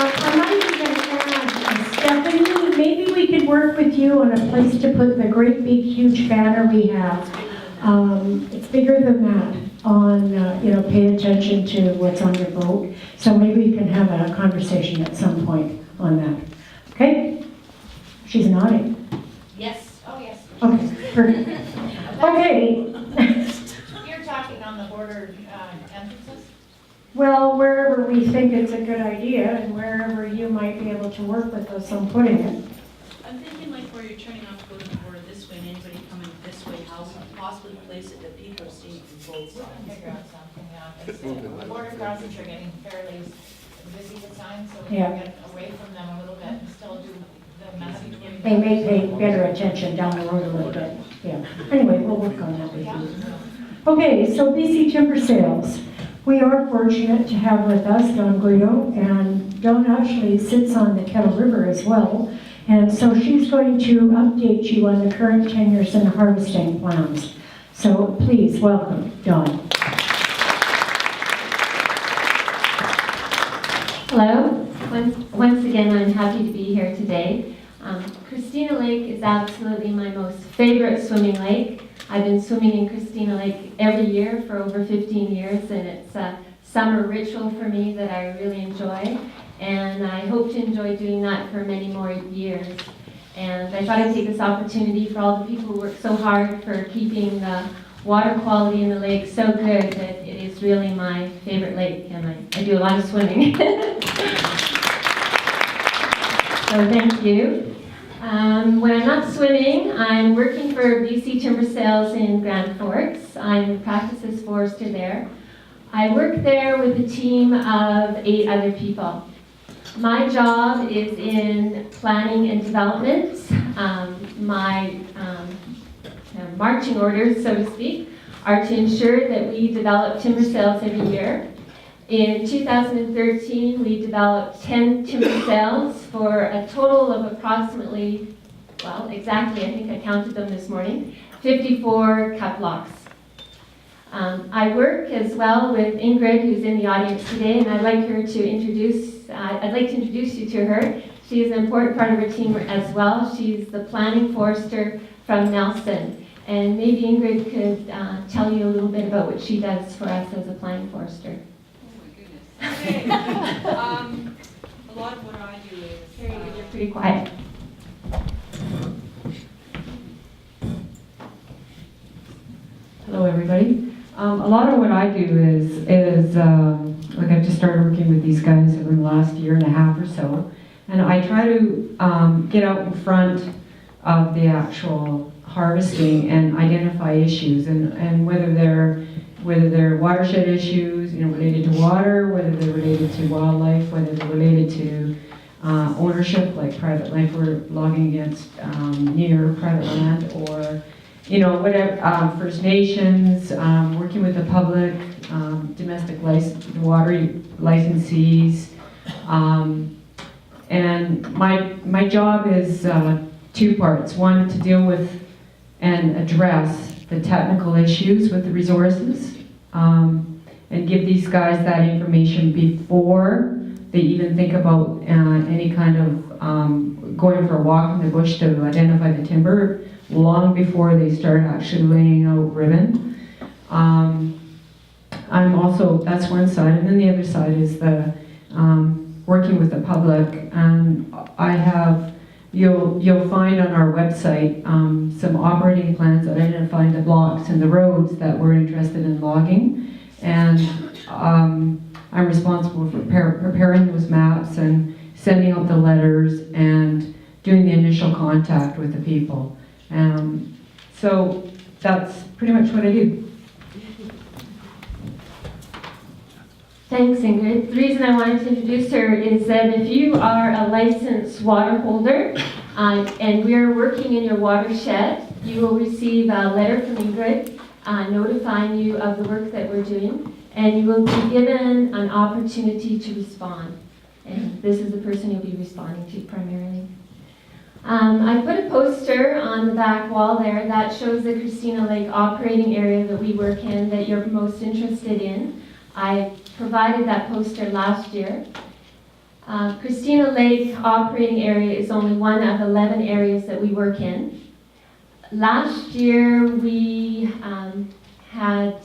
I might even add, Stephanie, maybe we could work with you on a place to put the great big huge banner we have. It's bigger than that on, pay attention to what's on your boat. So maybe we can have a conversation at some point on that. Okay? She's nodding. Yes, oh yes. Okay, perfect. Okay. You're talking on the border entrances? Well, wherever we think it's a good idea and wherever you might be able to work with us on putting it. I'm thinking like where you're turning off to go to the border this way and anybody coming this way, how possibly place it that people are seeing from both We can sides. figure out something, yeah. The border crossings are getting fairly busy at times, so we Yeah. can get away from them a little bit and still do the message. They may pay better attention down the road a little bit. Yeah. Anyway, we'll work on that with you. Okay, so BC Timber Sales. We are fortunate to have with us Dawn Guido, and Dawn actually sits on the Kettle River as well. And so she's going to update you on the current tenures and harvesting plans. So please welcome Dawn. Hello. Once again, I'm happy to be here today. Christina Lake is absolutely my most favorite swimming lake. I've been swimming in Christina Lake every year for over 15 years, and it's a summer ritual for me that I really enjoy. And I hope to enjoy doing that for many more years. And I thought I'd take this opportunity for all the people who work so hard for keeping the water quality in the lake so good that it is really my favorite lake, and I do a lot of swimming. So thank you. When I'm not swimming, I'm working for BC Timber Sales in Grand Forks. I'm a practices forester there. I work there with a team of 8 other people. My job is in planning and development. My marching orders, so to speak, are to ensure that we develop timber sales every year. In 2013, we developed 10 timber sales for a total of approximately, well, exactly, I think I counted them this morning, 54 cut blocks. I work as well with Ingrid, who's in the audience today, and I'd like to introduce you to her. She is an important part of our team as well. She's the planning forester from Nelson. And maybe Ingrid could tell you a little bit about what she does for us as a planning forester. Oh my goodness. Okay. A lot of what I do is... You're pretty quiet. Hello, everybody. A lot of what I do is like I've just started working with these guys over the last year and a half or so, and I try to get out in front of the actual harvesting and identify issues, and whether they're watershed issues, related to water, whether they're related to wildlife, whether they're related to ownership, like private land, we're logging against near private land, or whatever, First Nations, working with the public, domestic water licensees, and my job is 2 parts. One, to deal with and address the technical issues with the resources, and give these guys that information before they even think about any kind of going for a walk in the bush to identify the timber, long before they start actually laying out ribbon. I'm also, that's one side, and then the other side is the working with the public. And I have, you'll find on our website some operating plans that identify the blocks and the roads that we're interested in logging. And I'm responsible for preparing those maps and sending out the letters and doing the initial contact with the people. So that's pretty much what I do. Thanks, Ingrid. The reason I wanted to introduce her is that if you are a licensed water holder and we're working in your watershed, you will receive a letter from Ingrid notifying you of the work that we're doing, and you will be given an opportunity to respond. And this is the person you'll be responding to primarily. I put a poster on the back wall there that shows the Christina Lake operating area that we work in that you're most interested in. I provided that poster last year. Christina Lake operating area is only one of 11 areas that we work in. Last year, we had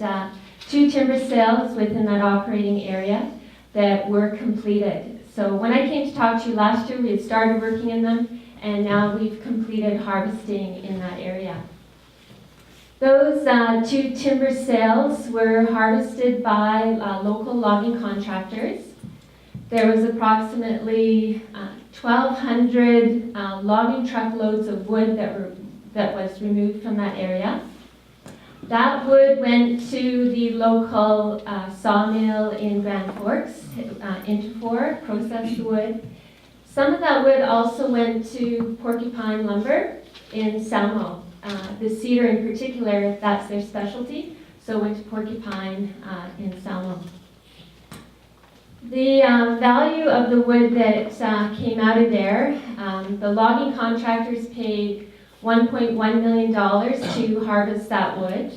2 timber sales within that operating area that were completed. So when I came to talk to you last year, we had started working in them, and now we've completed harvesting in that area. Those 2 timber sales were harvested by local logging contractors. There was approximately 1,200 logging truckloads of wood that was removed from that area. That wood went to the local sawmill in Grand Forks, Interfor, processed the wood. Some of that wood also went to Porcupine Lumber in Salmo. The cedar in particular, that's their specialty, so went to Porcupine in Salmo. The value of the wood that came out of there, the logging contractors paid $1.1 million to harvest that wood.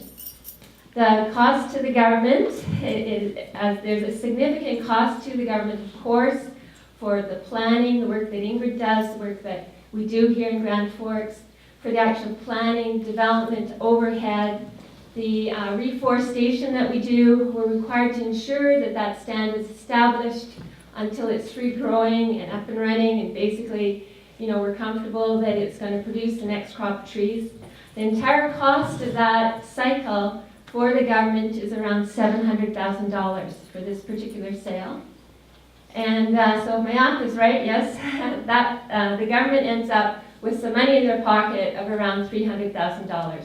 The cost to the government, there's a significant cost to the government, of course, for the planning, the work that Ingrid does, the work that we do here in Grand Forks, for the actual planning, development, overhead, the reforestation that we do. We're required to ensure that that stand is established until it's free growing and up and running, and basically, we're comfortable that it's going to produce the next crop of trees. The entire cost of that cycle for the government is around $700,000 for this particular sale. And so if my math is right, yes, that the government ends up with some money in their pocket of around $300,000.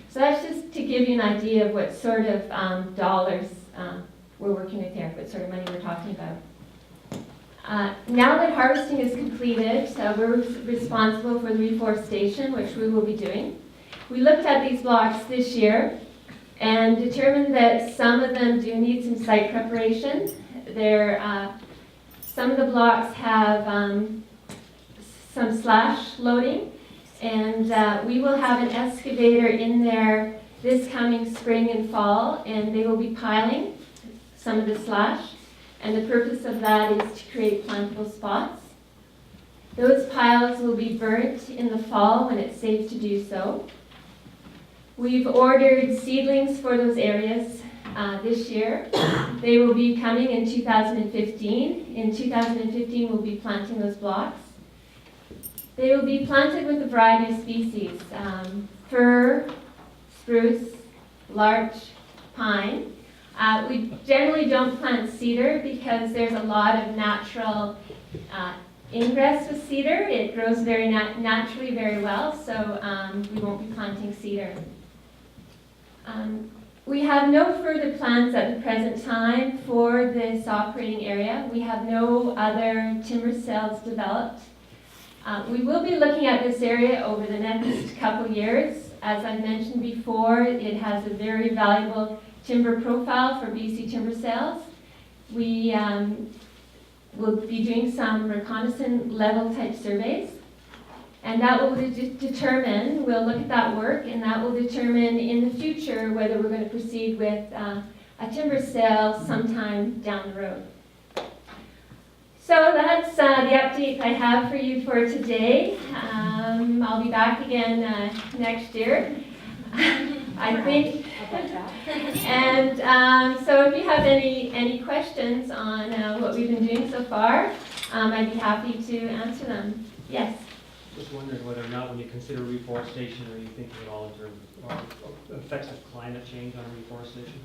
So that's just to give you an idea of what sort of dollars we're working with here, what sort of money we're talking about. Now that harvesting is completed, we're responsible for the reforestation, which we will be doing. We looked at these blocks this year and determined that some of them do need some site preparation. Some of the blocks have some slash loading, and we will have an excavator in there this coming spring and fall, and they will be piling some of the slash, and the purpose of that is to create plantable spots. Those piles will be burnt in the fall when it's safe to do so. We've ordered seedlings for those areas this year. They will be coming in 2015. In 2015, we'll be planting those blocks. They will be planted with a variety of species, fir, spruce, larch, pine. We generally don't plant cedar because there's a lot of natural ingress with cedar. It grows very naturally very well, so we won't be planting cedar. We have no further plans at the present time for this operating area. We have no other timber sales developed. We will be looking at this area over the next couple years. As I've mentioned before, it has a very valuable timber profile for BC timber sales. We will be doing some reconnaissance level type surveys, and that will determine, we'll look at that work, and that will determine in the future whether we're going to proceed with a timber sale sometime down the road. So that's the update I have for you for today. I'll be back again next year, I think. And so if you have any questions on what we've been doing so far, I'd be happy to answer them. Yes? Just wondering whether or not, when you consider reforestation, are you thinking at all in terms of effects of climate change on reforestation?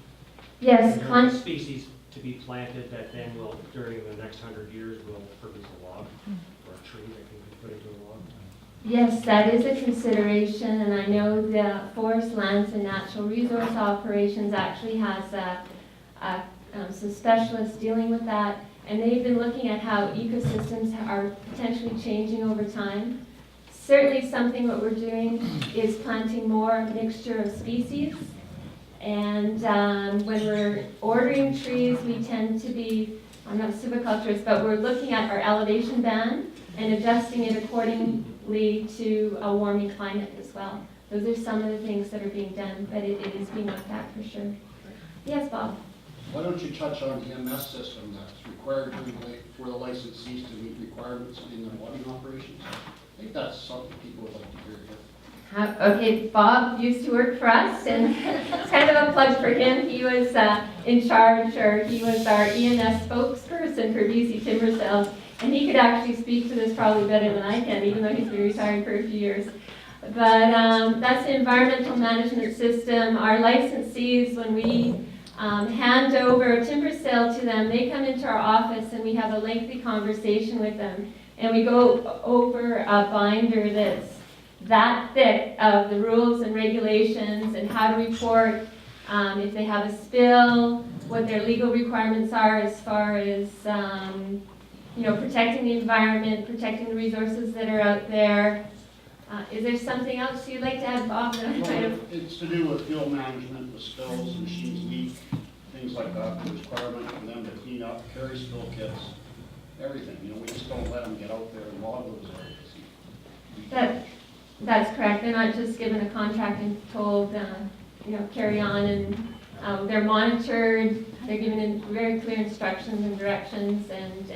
Yes, Are there species to be planted that then will, during the next 100 years, will produce a log or a tree that can be put into a log? Yes, that is a consideration, and I know the Forest Lands and Natural Resource Operations actually has some specialists dealing with that, and they've been looking at how ecosystems are potentially changing over time. Certainly something what we're doing is planting more mixture of species, and when we're ordering trees, we tend to be, I'm not a silviculturist, but we're looking at our elevation band and adjusting it accordingly to a warming climate as well. Those are some of the things that are being done, but it is being looked at for sure. Yes, Bob? Why don't you touch on the EMS system that's required required for the licensees to meet requirements in their logging operations? I think that's something people would like to hear here. Okay, Bob used to work for us, and it's kind of a plug for him. He was in charge, or he was our ENS spokesperson for BC Timber Sales, and he could actually speak to this probably better than I can, even though he's been retired for a few years. But that's the environmental management system. Our licensees, when we hand over a timber sale to them, they come into our office and we have a lengthy conversation with them. And we go over a binder that's that thick of the rules and regulations and how to report if they have a spill, what their legal requirements are as far as protecting the environment, protecting the resources that are out there. Is there something else you'd like to add, Bob? That I might have... It's to do with fuel management, with spills, machines leak, things like that, the requirement for them to clean up, carry spill kits, everything. We just don't let them get out there and log those areas. That's correct. They're not just given a contract and told, carry on, and they're monitored. They're given very clear instructions and directions, and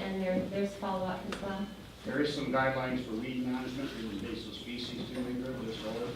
there's follow-up as well. There is some guidelines for weed management in invasive species too, Ingrid, as well as